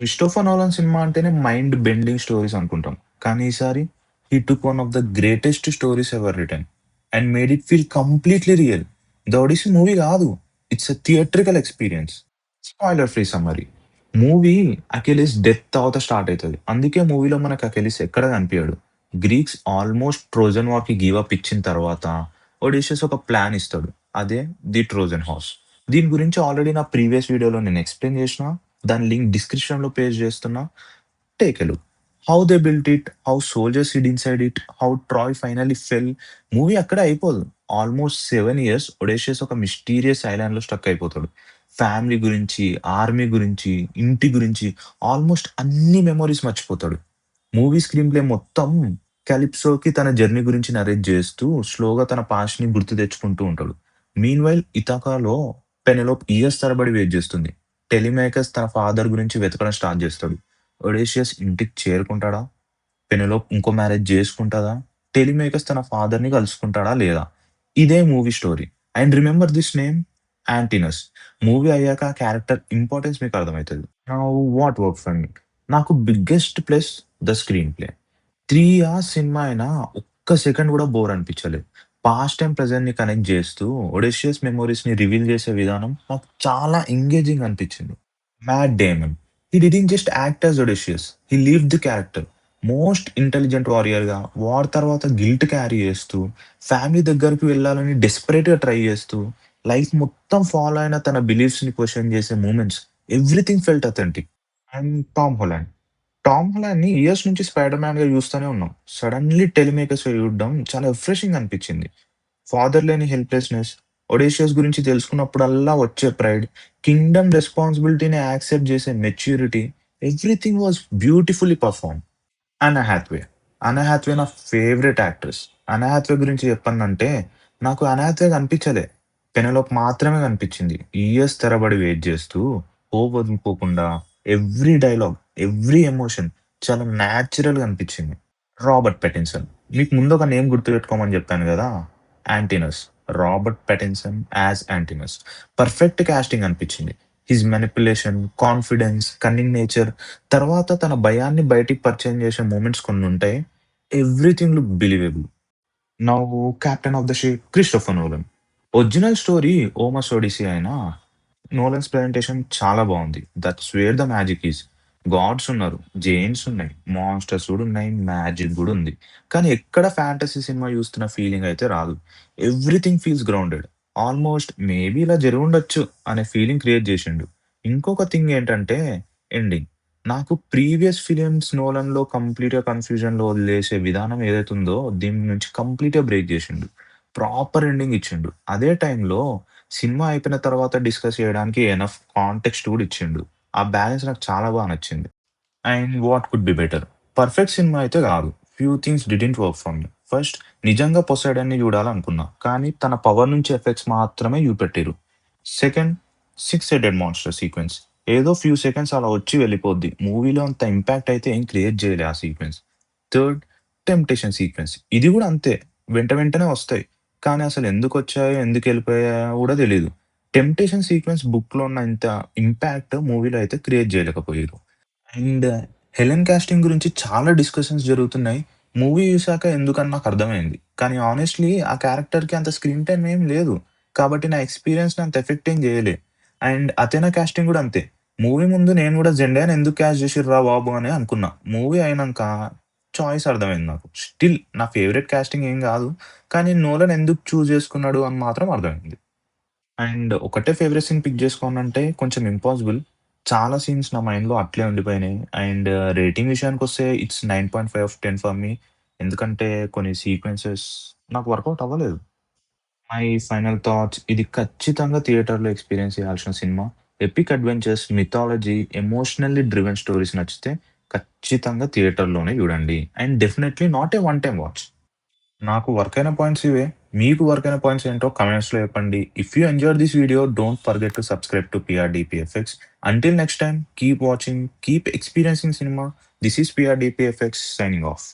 Christopher Nolan cinema అంటేనే mind bending stories అనుకుంటాం. కానీ ఈసారి he took one of the greatest stories ever written and made it feel completely real. 'The Odyssey' movie కాదు. It's a theatrical experience. Spoiler free summary. Movie Achilles death తర్వాత start అయితది. అందుకే మూవీలో మనకు Achilles ఎక్కడ కనిపియడు. గ్రీక్స్ ఆల్మోస్ట్ ట్రోజన్ వార్‌కి give up ఇచ్చిన తర్వాత ఒడిషియస్ ఒక ప్లాన్ ఇస్తాడు. అదే ది ట్రోజన్ హార్స్. దీని గురించి ఆల్రెడీ నా ప్రీవియస్ వీడియోలో నేను ఎక్స్‌ప్లెయిన్ చేసిన. దాని లింక్ డిస్క్రిప్షన్‌లో పేస్ట్ చేస్తున్నా. Take a look. How they built it, how soldiers hid inside it, how Troy finally fell. Movie అక్కడే అయిపోదు. ఆల్మోస్ట్ 7 ఇయర్స్ ఒడేషియస్ ఒక మిస్టీరియస్ ఐలాండ్‌లో స్టక్ అయిపోతాడు. ఫ్యామిలీ గురించి, ఆర్మీ గురించి, ఇంటి గురించి ఆల్మోస్ట్ అన్ని మెమోరీస్ మర్చిపోతాడు. మూవీ స్క్రీన్ ప్లే మొత్తం కాలిప్సోకి తన జర్నీ గురించి నరేట్ చేస్తూ స్లోగా తన పాస్ట్‌ని గుర్తు తెచ్చుకుంటూ ఉంటాడు. మీన్‌వైల్ ఇథాకాలో పెనెలోప్ ఇయర్స్ తరబడి వెయిట్ చేస్తుంది. టెలిమేకస్ తన ఫాదర్ గురించి వెతకడం స్టార్ట్ చేస్తాడు. ఒడేషియస్ ఇంటికి చేరుకుంటాడా? పెనెలోప్ ఇంకో మ్యారేజ్ చేసుకుంటదా? టెలిమేకస్ తన ఫాదర్‌ని కలుసుకుంటాడా లేదా? ఇదే movie story. And remember this name Antinous. Movie అయ్యాక ఆ క్యారెక్టర్ ఇంపార్టెన్స్ మీకు అర్థమైతది. Now what work for me? నాకు biggest plus the screenplay. 3 hours cinema అయినా ఒక్క సెకండ్ కూడా బోర్ అనిపించలేదు. పాస్ట్ అండ్ ప్రెజెంట్‌ని కనెక్ట్ చేస్తూ ఒడేషియస్ మెమోరీస్‌ని రివీల్ చేసే విధానం నాకు చాలా ఎంగేజింగ్ అనిపించింది. Matt Damon. He didn't just act as Odysseus. He lived the character. Most intelligent వారియర్‌గా, వార్ తర్వాత గిల్ట్ క్యారీ చేస్తూ, ఫ్యామిలీ దగ్గరికి వెళ్ళాలని డెస్పరేట్‌గా ట్రై చేస్తూ, లైఫ్ మొత్తం ఫాలో అయిన తన బిలీఫ్స్‌ని క్వెషన్ చేసే moments everything felt authentic. And Tom Holland. Tom హాలండ్‌ని ఇయర్స్ నుంచి స్పైడర్ మ్యాన్‌గా చూస్తూనే ఉన్నాం. సడెన్‌లీ టెలిమేకర్స్‌గా చూడడం చాలా రిఫ్రెషింగ్ అనిపించింది. ఫాదర్ లేని హెల్ప్‌లెస్‌నెస్, ఒడేషియస్ గురించి తెలుసుకున్నప్పుడల్లా వచ్చే ప్రైడ్, కింగ్డమ్ రెస్పాన్సిబిలిటీని యాక్సెప్ట్ చేసే maturity, everything was beautifully performed. 'అన్నా హాథ్వే'. 'అన్నా హాథ్వే' నా ఫేవరెట్ యాక్ట్రెస్. 'అన్నా హాథ్వే' గురించి చెప్పాలంటే నాకు 'అన్నా హాథ్వే' కనిపించలే. 'పెనెలోప్' మాత్రమే కనిపించింది. ఇయర్స్ తరబడి వెయిట్ చేస్తూ, హోప్ వదులుకోకుండా ఎవ్రీ డైలాగ్, ఎవ్రీ ఎమోషన్ చాలా న్యాచురల్‌గా అనిపించింది. Robert Pattinson. మీకు ముందు ఒక నేమ్ గుర్తుపెట్టుకోమని చెప్పాను గదా! Antinous. Robert Pattinson as Antinous. Perfect casting అనిపించింది. His manipulation, confidence, cunning nature తర్వాత తన భయాన్ని బయటికి పరిచయం చేసే మూమెంట్స్ కొన్నుంటాయి. Everything look believable. Now 'captain of the ship' Christopher Nolan. Original story 'Homer's Odyssey' అయినా నోలన్స్ ప్రెజెంటేషన్ చాలా బావుంది. That's where the magic is. Gods ఉన్నారు, జెయింట్స్ ఉన్నాయి, మాన్‌స్టర్స్ కూడా ఉన్నాయి, మ్యాజిక్ గూడా ఉంది. కానీ ఎక్కడ ఫ్యాంటసీ సినిమా చూస్తున్న ఫీలింగ్ అయితే రాదు. Everything feels grounded. Almost maybe ఇలా జరిగుండొచ్చు అనే ఫీలింగ్ క్రియేట్ చేసిండు. ఇంకొక థింగ్ ఏంటంటే ఎండింగ్. నాకు ప్రీవియస్ ఫిల్మ్స్ నోలన్‌లో కంప్లీట్‌గా కన్‌ఫ్యూజన్‌లో వదిలేసే విధానం ఏదైతే ఉందో దీని నుంచి కంప్లీట్‌గా బ్రేక్ చేసిండు. ప్రాపర్ ఎండింగ్ ఇచ్చిండు. అదే టైంలో సినిమా అయిపోయిన తర్వాత డిస్కస్ చేయడానికి ఎనఫ్ కాంటెక్స్ట్ కూడా ఇచ్చిండు. ఆ బ్యాలెన్స్ నాకు చాలా నచ్చింది. And what could be better? Perfect cinema అయితే కాదు. Few things didn't work for me. First నిజంగా పొసైడన్‌ని చూడాలనుకున్నా. కానీ తన పవర్ నుంచి ఎఫెక్ట్స్ మాత్రమే చూపెట్టిర్రు. Second six headed monster sequence. ఏదో ఫ్యూ సెకండ్స్ అలా వచ్చి వెళ్ళిపోద్ది. మూవీలో అంత ఇంపాక్ట్ అయితే ఏం క్రియేట్ చేయలే ఆ సీక్వెన్స్. Third temptation sequence. ఇది కూడా అంతే. వెంటనే వస్తాయి. కానీ అసలెందుకొచ్చాయో, ఎందుకెళ్ళిపోయాయో కూడా తెలీదు. టెంప్టేషన్ సీక్వెన్స్ బుక్‌లో ఉన్నంత ఇంపాక్ట్ మూవీలో అయితే క్రియేట్ చేయలేకపోయిర్రు. అండ్ హెలెన్ కాస్టింగ్ గురించి చాలా డిస్కషన్స్ జరుగుతున్నాయి. మూవీ చూసాక ఎందుకని నాకర్థమైంది. కానీ హానెస్ట్‌లీ ఆ క్యారెక్టర్‌కి అంత స్క్రీన్ టైమ్ ఏం లేదు. కాబట్టి నా ఎక్స్‌పీరియన్స్‌ని అంత ఎఫెక్ట్ ఏం చేయలే. అండ్ అథెనా కాస్టింగ్ గూడా అంతే. మూవీ ముందు నేను గూడా జెండాని ఎందుకు క్యాస్ట్ చేసిర్రురా బాబు అని అనుకున్నా. మూవీ అయినంక చాయిస్ అర్థమైంది నాకు. స్టిల్ నా ఫేవరెట్ కాస్టింగ్ ఏం గాదు. కానీ నోలన్ ఎందుకు చూజ్ చేసుకున్నాడు అని మాత్రం అర్థమైంది. అండ్ ఒకటే ఫేవరెట్ సీన్ పిక్ జేసుకోవాలంటే కొంచెం ఇంపాసిబుల్. చాలా సీన్స్ నా మైండ్‌లో అట్లే ఉండిపోయినాయి. అండ్ రేటింగ్ విషయానికొస్తే ఇట్స్ 9.5 ఆఫ్ 10 ఫర్ మీ. ఎందుకంటే కొన్ని సీక్వెన్సెస్ నాకు వర్కౌట్ అవ్వలేదు. మై ఫైనల్ థాట్స్ ఇది ఖచ్చితంగా థియేటర్‌లో ఎక్స్‌పీరియన్స్ చేయాల్సిన cinema. Epic adventures, mythology, emotionally driven stories నచ్చితే ఖచ్చితంగా థియేటర్‌లోనే చూడండి. And definitely not a one time watch. నాకు వర్కయిన పాయింట్స్ ఇవే. మీకు వర్కయిన పాయింట్స్ ఏంటో కామెంట్స్‌లో చెప్పండి. If you enjoyed this video don't forget to subscribe to PRDPFX. Until next time keep watching, keep experiencing cinema. This is PRDPFX signing of.